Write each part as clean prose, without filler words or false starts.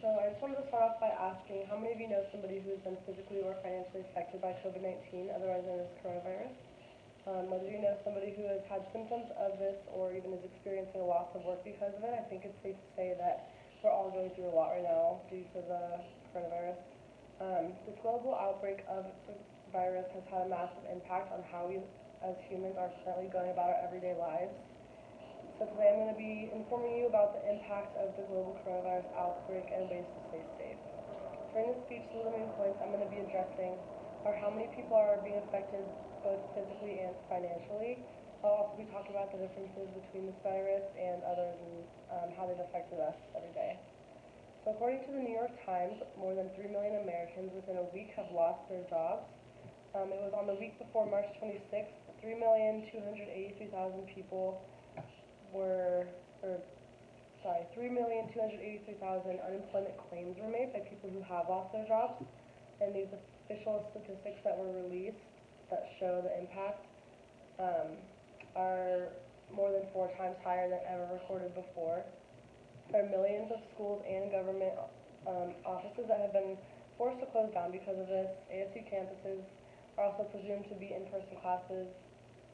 So I just wanted to start off by asking, how many of you know somebody who has been physically or financially affected by COVID-19, otherwise known as coronavirus? Whether you know somebody who has had symptoms of this or even is experiencing a loss of work because of it, I think it's safe to say that we're all going through a lot right now due to the coronavirus. This global outbreak of the virus has had a massive impact on how we as humans are currently going about our everyday lives. So today I'm going to be informing you about the impact of the global coronavirus outbreak and ways to stay safe. During this speech, some of the main points I'm going to be addressing are how many people are being affected both physically and financially. I'll also be talking about the differences between this virus and others and how they've affected us every day. So according to the New York Times, more than 3 million Americans within a week have lost their jobs. It was on the week before March 26th, 3,283,000 people 3,283,000 unemployment claims were made by people who have lost their jobs. And these official statistics that were released that show the impact are more than 4 times higher than ever recorded before. There are millions of schools and government offices that have been forced to close down because of this. ASU campuses are also presumed to be in-person classes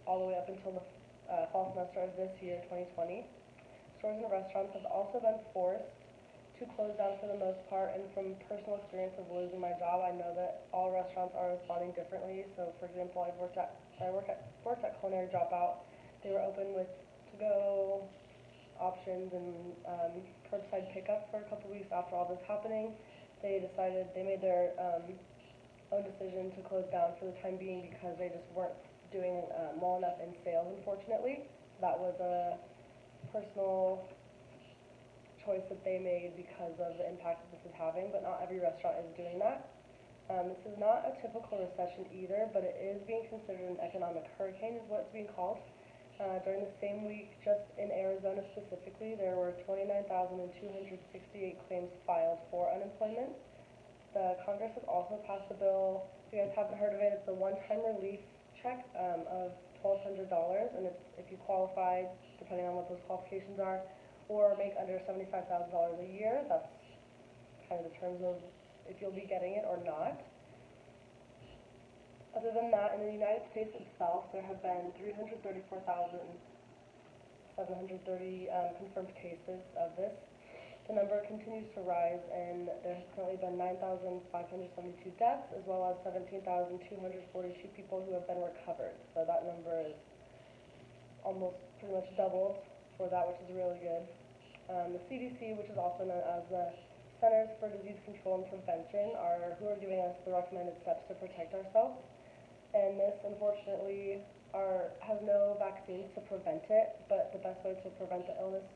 all the way up until the fall semester of this year, 2020. Stores and restaurants have also been forced to close down for the most part, and from personal experience of losing my job, I know that all restaurants are responding differently. So, for example, I worked at Culinary Dropout. They were open with to-go options and curbside pickup for a couple weeks after all this happening. They made their own decision to close down for the time being because they just weren't doing well enough in sales, unfortunately. That was a personal choice that they made because of the impact that this is having, but not every restaurant is doing that. This is not a typical recession either, but it is being considered an economic hurricane is what it's being called. During the same week, just in Arizona specifically, there were 29,268 claims filed for unemployment. The Congress has also passed a bill, if you guys haven't heard of it, it's a one-time relief check of $1,200, and it's if you qualify, depending on what those qualifications are, or make under $75,000 a year. That's kind of the terms of if you'll be getting it or not. Other than that, in the United States itself, there have been 334,730 confirmed cases of this. The number continues to rise, and there has currently been 9,572 deaths, as well as 17,242 people who have been recovered. So that number is almost pretty much doubled for that, which is really good. The CDC, which is also known as the Centers for Disease Control and Prevention, who are giving us the recommended steps to protect ourselves. And this, unfortunately, has no vaccines to prevent it, but the best way to prevent the illness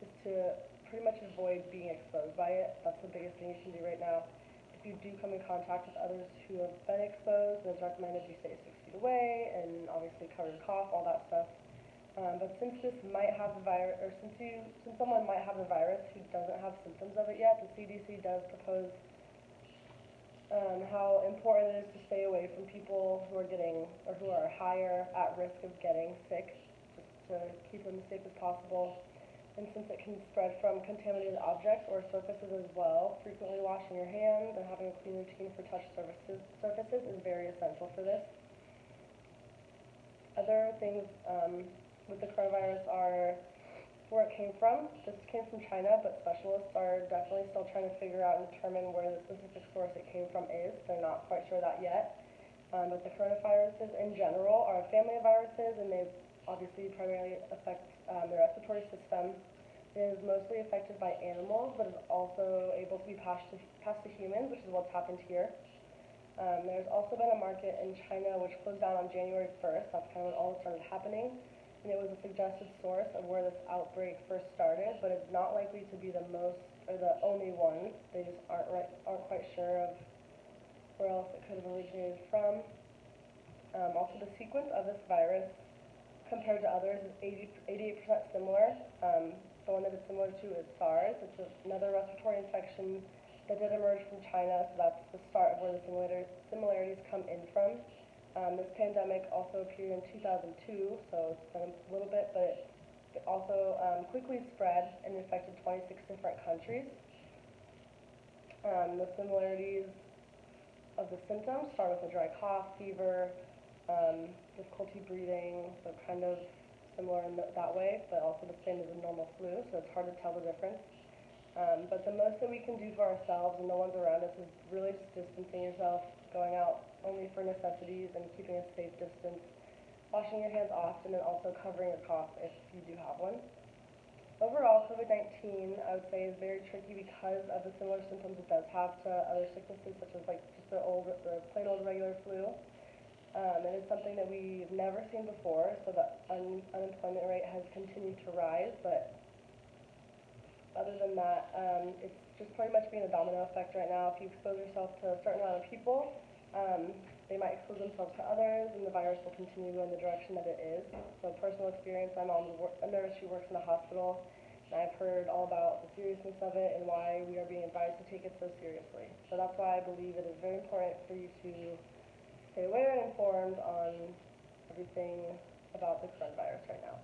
is to pretty much avoid being exposed by it. That's the biggest thing you can do right now. If you do come in contact with others who have been exposed, it's recommended you stay 6 feet away and obviously cover your cough, all that stuff. But since this might have the virus, or since someone might have the virus who doesn't have symptoms of it yet, the CDC does propose how important it is to stay away from people who are higher at risk of getting sick, just to keep them as safe as possible. And since it can spread from contaminated objects or surfaces as well, frequently washing your hands and having a clean routine for touch surfaces is very essential for this. Other things with the coronavirus are where it came from. This came from China, but specialists are definitely still trying to figure out and determine where the specific source it came from is. They're not quite sure that yet. But the coronaviruses in general are a family of viruses, and they obviously primarily affect the respiratory system. It is mostly affected by animals, but is also able to be passed to humans, which is what's happened here. There's also been a market in China which closed down on January 1st. That's kind of when all started happening. And it was a suggested source of where this outbreak first started, but it's not likely to be the only one. They just aren't quite sure of where else it could have originated from. Also, the sequence of this virus compared to others is 88% similar. The one that it's similar to is SARS. It's another respiratory infection that did emerge from China, so that's the start of where the similarities come in from. This pandemic also appeared in 2002, so it's been a little bit, but it also quickly spread and infected 26 different countries. The similarities of the symptoms start with a dry cough, fever, difficulty breathing, so kind of similar in that way, but also the same as a normal flu, so it's hard to tell the difference. But the most that we can do for ourselves and no one's around us is really just distancing yourself, going out only for necessities and keeping a safe distance, washing your hands often, and also covering your cough if you do have one. Overall, COVID-19, I would say, is very tricky because of the similar symptoms it does have to other sicknesses, such as like just the plain old regular flu. And it's something that we've never seen before, so the unemployment rate has continued to rise, but other than that, it's just pretty much being a domino effect right now. If you expose yourself to a certain amount of people, they might expose themselves to others, and the virus will continue going the direction that it is. So personal experience, my mom's a nurse, she works in a hospital, and I've heard all about the seriousness of it and why we are being advised to take it so seriously. So that's why I believe it is very important for you to stay aware and informed on everything about the coronavirus right now.